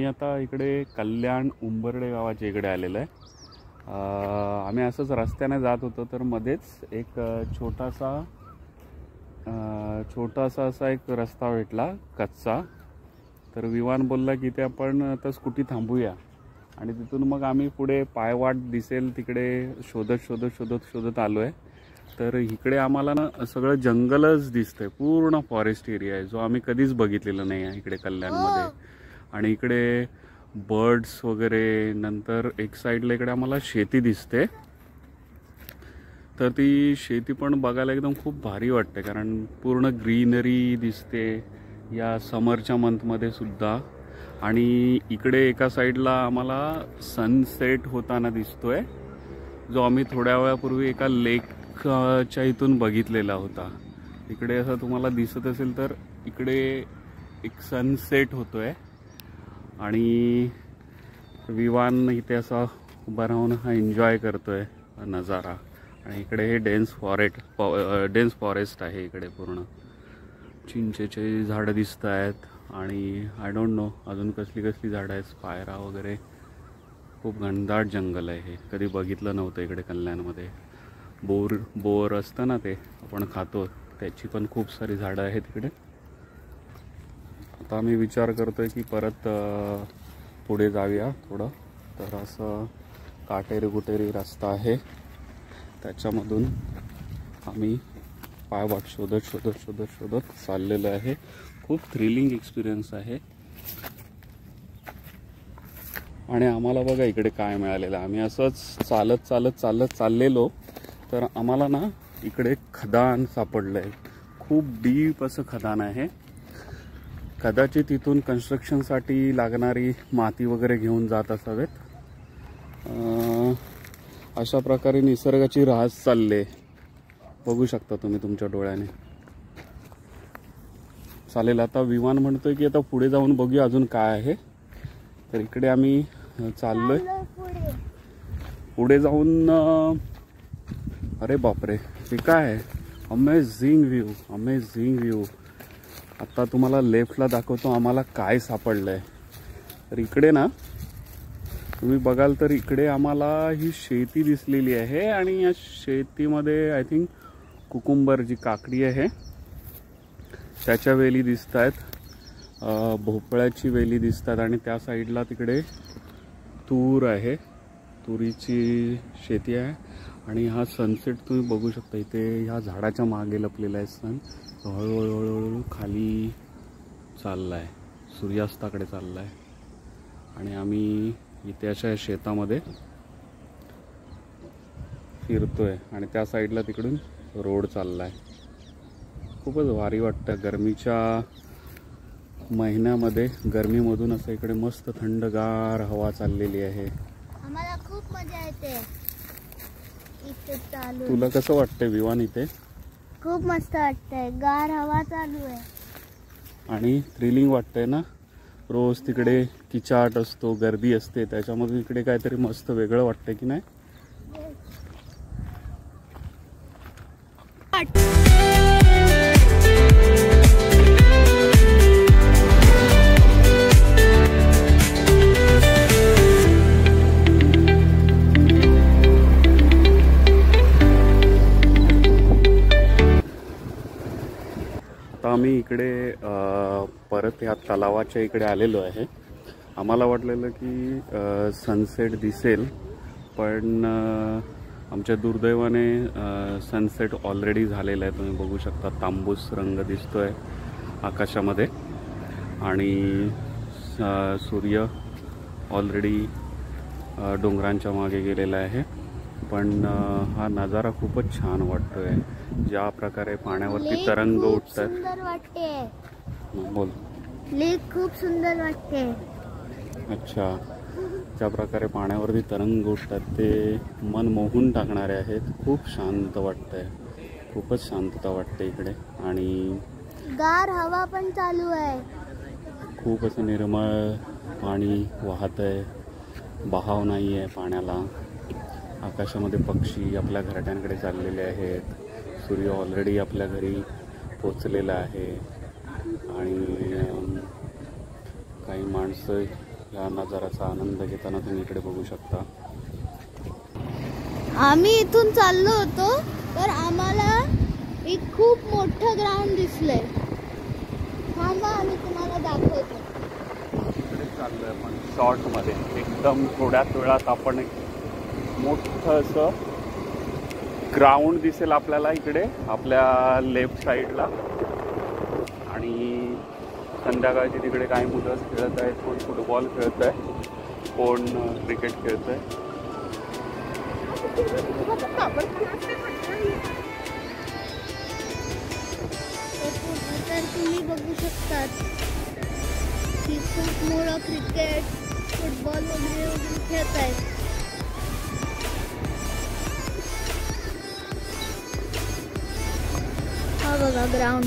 आता इकडे कल्याण उंबर्डे गावाच्या इकडे आलेलो आहे. आम्ही असंच रस्त्याने जात होतो तर मध्येच एक छोटासा असा एक रस्ता भेटला कच्चा. तर विवान बोलला की ते आपण आता स्कूटी थांबूया आणि तिथून मग आम्ही पुढे पायवाट दिसेल तिकडे शोधत आलो आहे. तर इकडे आम्हाला ना सगळं जंगलच दिसतंय, पूर्ण फॉरेस्ट एरिया आहे जो आम्ही कधीच बघितलेला नाही आहे इकडे कल्याणमध्ये. आणि इकडे बर्ड्स वगैरे, नंतर एक साईडला इकडे आम्हाला शेती दिसते. तर ती शेती पण बघायला एकदम खूप भारी वाटते कारण पूर्ण ग्रीनरी दिसते या समरच्या मंथमध्ये सुद्धा. आणि इकडे एका साईडला आम्हाला सनसेट होताना दिसतोय जो आम्ही थोड्या वेळापूर्वी एका लेकच्या इथून बघितलेला होता. इकडे असं तुम्हाला दिसत असेल तर इकडे एक सनसेट होतोय आणि विवान इथे असा उभा राहून हा एन्जॉय करतोय नजारा. आणि इकडे हे डेन्स फॉरेस्ट आहे. इकडे पूर्ण चिंचेचे झाडं दिसत आहेत आणि आय डोंट नो अजून कसली झाडं आहेत, पायरा वगैरे. खूप घनदाट जंगल आहे हे, कधी बघितलं नव्हतं इकडे कल्याणमध्ये. बोर असतं ना ते आपण खातो, त्याची पण खूप सारी झाडं आहेत इकडे. आता आम्ही विचार करतोय की परत पुढे जाऊया थोडं. तर असं काटेरी रस्ता आहे, त्याच्यामधून आम्ही पायवाट शोधत चाललेलो आहे. खूप थ्रिलिंग एक्सपिरियन्स आहे. आणि आम्हाला बघा इकडे काय मिळालेलं. आम्ही असंच चालत चाललेलो तर आम्हाला ना इकडे खदान सापडलं आहे. खूप डीप असं खदान आहे. कदाचित तिथून कन्स्ट्रक्शनसाठी लागणारी माती वगैरे घेऊन जात असावेत. अशा प्रकारे निसर्गाची रास चालले, बघू शकता तुम्ही तुमच्या डोळ्याने. चालेल, आता विमान म्हणतोय की आता पुढे जाऊन बघूया अजून काय आहे. तर इकडे आम्ही चाललोय. पुढे जाऊन अरे बापरे, हे काय आहे? Amazing view. आता तुम्हाला लेफ्टला दाखवतो आम्हाला काय सापडलंय. तर इकडे ना तुम्ही बघाल तर इकडे आम्हाला ही शेती दिसलेली आहे आणि या शेतीमध्ये आय थिंक कुकुंबर, जी काकडी आहे त्याच्या वेली दिसत आहेत, भोपळ्याची वेली दिसतात आणि त्या साईडला तिकडे तूर आहे, तुरीची शेती आहे. आणि हा सनसेट तुम्ही बघू शकता इथे ह्या झाडाच्या मागे लपलेला आहे. सन हळूहळू खाली चाललाय, सूर्यास्ताकडे चाललाय. आणि आम्ही इथे अशा शेतामध्ये फिरतोय आणि त्या साईडला तिकडून रोड चाललाय. खूपच भारी वाटतं. गरमीच्या महिन्यामध्ये गरमीमधून असं इकडे मस्त थंडगार हवा चाललेली आहे. आम्हाला खूप मजा येते इथे चालू. तुला कसं वाटतंय विवान इथे? खूप मस्त वाटतंय, गार हवा चालू आहे आणि थ्रिलिंग वाटतंय ना. रोज तिकडे किचाट असतो, गर्दी असते, त्याच्यामधून इकडे काहीतरी मस्त वेगळं वाटतंय की नाही? आता आम्ही इकडे परत ह्या तलावाच्या इकडे आलेलो आहे. आम्हाला वाटलेलं की सनसेट दिसेल, पण आमच्या दुर्दैवाने सनसेट ऑलरेडी झालेला आहे. तुम्ही बघू शकता तांबूस रंग दिसतोय आकाशामध्ये आणि सूर्य ऑलरेडी डोंगरांच्या मागे गेलेला आहे. पण हा नजारा खूपच छान वाटतोय. ज्या प्रकारे पाण्यावरती तरंग उठतात. सुंदर वाटते. बोल. लेक खूप सुंदर वाटते. अच्छा, ज्या प्रकारे पाण्यावरती तरंग उठतात ते मन मोहून टाकणारे आहेत. खूप शांत वाटतंय, खूपच शांतता वाटते इकडे. आणि गार हवा पण चालू आहे. खूप असं निर्मळ पाणी वाहत आहे, बहाव नाही आहे पाण्याला. आकाशामध्ये पक्षी आपल्या घरट्यांकडे चाललेले आहेत. सूर्य ऑलरेडी आपल्या घरी पोचलेला आहे आणि काही माणसं या नजाऱ्याचा आनंद घेताना तुम्ही इकडे बघू शकता. आम्ही इथून चाललो होतो तर आम्हाला एक खूप मोठं ग्राउंड दिसलंय. थांबा आम्ही तुम्हाला दाखवतो. इकडे चाललोय आपण शॉर्टमध्ये. एकदम थोड्याच वेळात आपण एक मोठं असं ग्राउंड दिसेल आपल्याला इकडे आपल्या लेफ्ट साईडला. आणि संध्याकाळची तिकडे काही मुलं खेळत आहेत. कोण फुटबॉल खेळत आहे, कोण क्रिकेट खेळत आहे. तर तुम्ही बघू शकतात की खूप मुलं क्रिकेट फुटबॉल वगैरे खेळत आहेत. हा बघा ग्राउंड.